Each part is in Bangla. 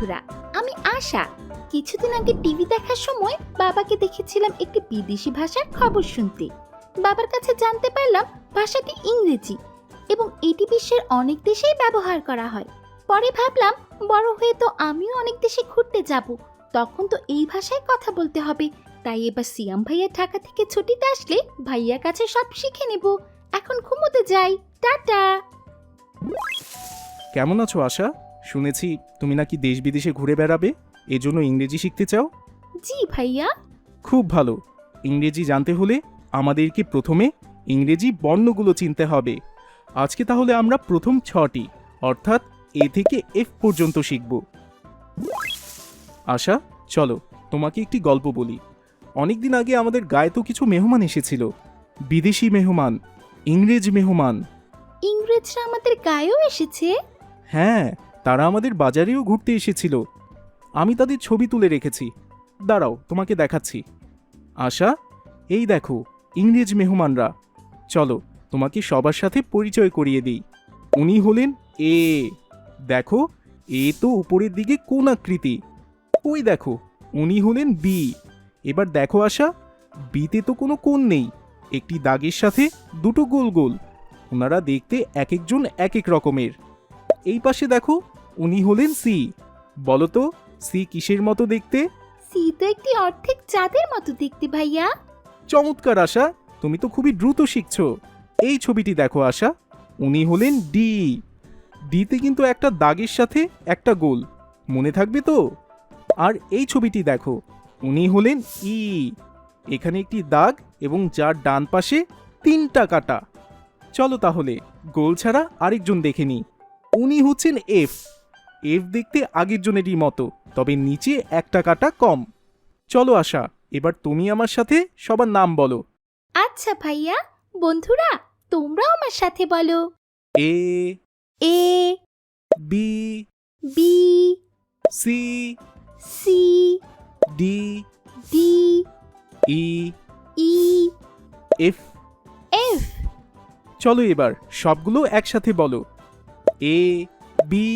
বন্ধুরা, আমি আশা। কিছুদিন আগে টিভি দেখার সময় বাবাকে দেখেছিলাম একটি বিদেশি ভাষার খবর শুনতে। বাবার কাছে জানতে পারলাম ভাষাটি ইংরেজি এবং এটি বিশ্বের অনেক দেশেই ব্যবহার করা হয়। পরে ভাবলাম বড় হয়ে তো আমিও অনেক দেশে ঘুরতে যাব, তখন তো এই ভাষায় কথা বলতে হবে। তাই এবার সিয়াম ভাইয়া ঢাকা থেকে ছুটিতে আসলে ভাইয়ার কাছে সব শিখে নেব। এখন ঘুমোতে যাই, টাটা। কেমন আছো আশা? শুনেছি তুমি নাকি দেশ বিদেশে ঘুরে বেড়াবে, এজন্য ইংরেজি শিখতে চাও। জি ভাইয়া। খুব ভালো। ইংরেজি জানতে হলে আমাদেরকে প্রথমে ইংরেজি বর্ণগুলো চিনতে হবে। আজকে তাহলে আমরা প্রথম 6টি অর্থাৎ এ থেকে এফ পর্যন্ত শিখব। আশা, চলো তোমাকে একটি গল্প বলি। অনেকদিন আগে আমাদের গায়ে তো কিছু মেহমান এসেছিল, বিদেশি মেহমান, ইংরেজ মেহমান। ইংরেজরা আমাদের গায়েও এসেছে? হ্যাঁ, তারা আমাদের বাজারেও ঘুরতে এসেছিল। আমি তাদের ছবি তুলে রেখেছি, দাঁড়াও তোমাকে দেখাচ্ছি। আশা, এই দেখো ইংরেজ মেহমানরা। চলো তোমাকে সবার সাথে পরিচয় করিয়ে দিই। উনি হলেন এ। দেখো, এ তো উপরের দিকে কোন আকৃতি। ওই দেখো, উনি হলেন বি। এবার দেখো আশা, বিতে তো কোনো কোণ নেই, একটি দাগের সাথে দুটো গোল গোল। ওনারা দেখতে এক একজন এক এক রকমের। এই পাশে দেখো, উনি হলেন সি। বলো তো সি কিসের মতো দেখতে? সি তো একটি অর্ধেক চাঁদের মতো দেখতে ভাইয়া। চমৎকার আশা, তুমি তো খুবই দ্রুত শিখছো। এই ছবিটি দেখো আশা, উনি হলেন ডি। ডিতে কিন্তু একটা দাগের সাথে একটা গোল, মনে থাকবে তো? আর এই ছবিটি দেখো, উনি হলেন ই। এখানে একটি দাগ এবং যার ডান পাশে 3টা কাটা। চলো তাহলে গোল ছাড়া আরেকজন দেখে নিই। উনি হচ্ছেন এফ। এফ দেখতে আগের জনেরই মতো, তবে নিচে একটা কাটা কম। চলো আশা, এবার তুমি আমার সাথে সবার নাম বলো। আচ্ছা ভাইয়া। বন্ধুরা, তোমরাও আমার সাথে বলো। A, A, B, B, C, C, D, D, E, E, F. F. চলো এবার সবগুলো একসাথে বলো। A, B,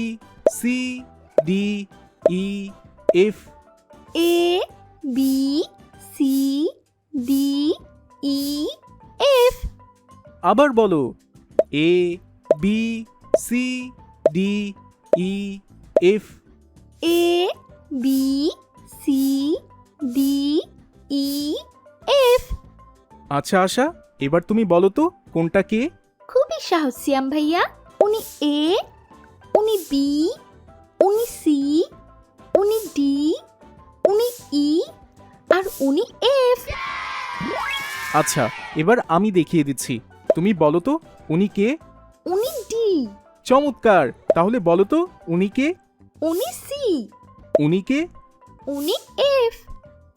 C, D, E, F. A, B, C, D, E, F. আবার বলো। A, B, C, D, E, F. A, B, C, D, E, F. আচ্ছা আশা, এবার তুমি বলো তো কোনটা কে? খুবই সহজ সিয়াম ভাইয়া। উনি এ, উনি বি, উনি সি, উনি ডি, উনি ই, আর উনি এফ। আচ্ছা, এবার আমি দেখিয়ে দিচ্ছি, তুমি বলো তো উনি কে? উনি ডি। চমৎকার, তাহলে বলো তো উনি কে? উনি সি। উনি কে? উনি এফ।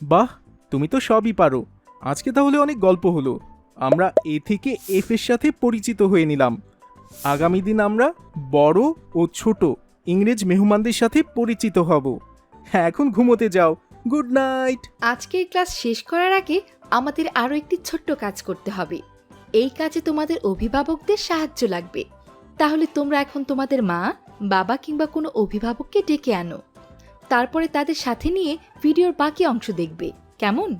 বাহ, তুমি তো সবই পারো। আজকে তাহলে অনেক গল্প হলো, আমরা এ থেকে এফ এর সাথে পরিচিত হয়ে নিলাম। আগামী দিন আমরা বড় ও ছোট ইংরেজ মেহমানদের সাথে পরিচিত হব। হ্যাঁ, এখন ঘুমোতে যাও। Good night. আজকের ক্লাস শেষ করার আগে আমাদের আরও একটি ছোট্ট কাজ করতে হবে। এই কাজে তোমাদের অভিভাবকদের সাহায্য লাগবে। তাহলে তোমরা এখন তোমাদের মা, বাবা কিংবা কোনো অভিভাবককে ডেকে আনো। তারপরে তাদের সাথে নিয়ে ভিডিওর বাকি অংশ দেখবে, কেমন?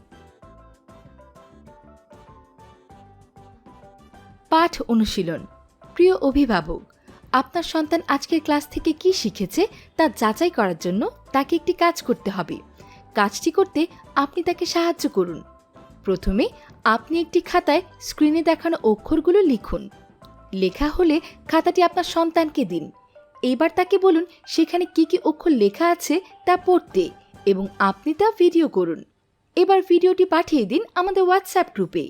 পাঠ অনুশীলন। প্রিয় অভিভাবক, আপনার সন্তান আজকের ক্লাস থেকে কি শিখেছে তা যাচাই করার জন্য তাকে একটি কাজ করতে হবে। কাজটি করতে আপনি তাকে সাহায্য করুন। প্রথমে আপনি একটি খাতায় স্ক্রিনে দেখানো অক্ষরগুলো লিখুন। লেখা হলে খাতাটি আপনার সন্তানকে দিন। এবার তাকে বলুন সেখানে কি কি অক্ষর লেখা আছে তা পড়তে এবং আপনি তা ভিডিও করুন। এবার ভিডিওটি পাঠিয়ে দিন আমাদের হোয়াটসঅ্যাপ গ্রুপে।